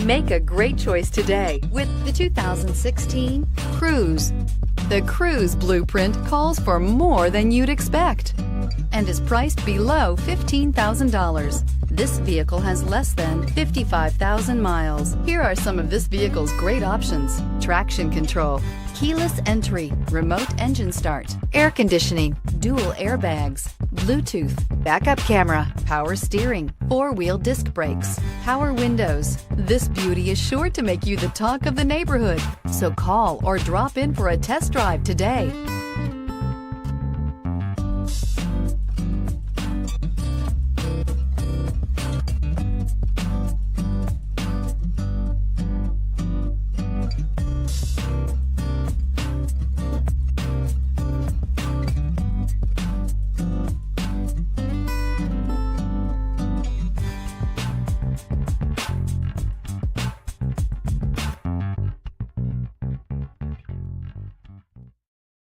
Make a great choice today with the 2016 Cruze. The Cruze blueprint calls for more than you'd expect and is priced below $15,000. This vehicle has less than 55,000 miles. Here are some of this vehicle's great options: traction control, keyless entry, remote engine start, air conditioning, dual airbags, Bluetooth, backup camera, power steering, four-wheel disc brakes, power windows. This beauty is sure to make you the talk of the neighborhood. So call or drop in for a test drive today.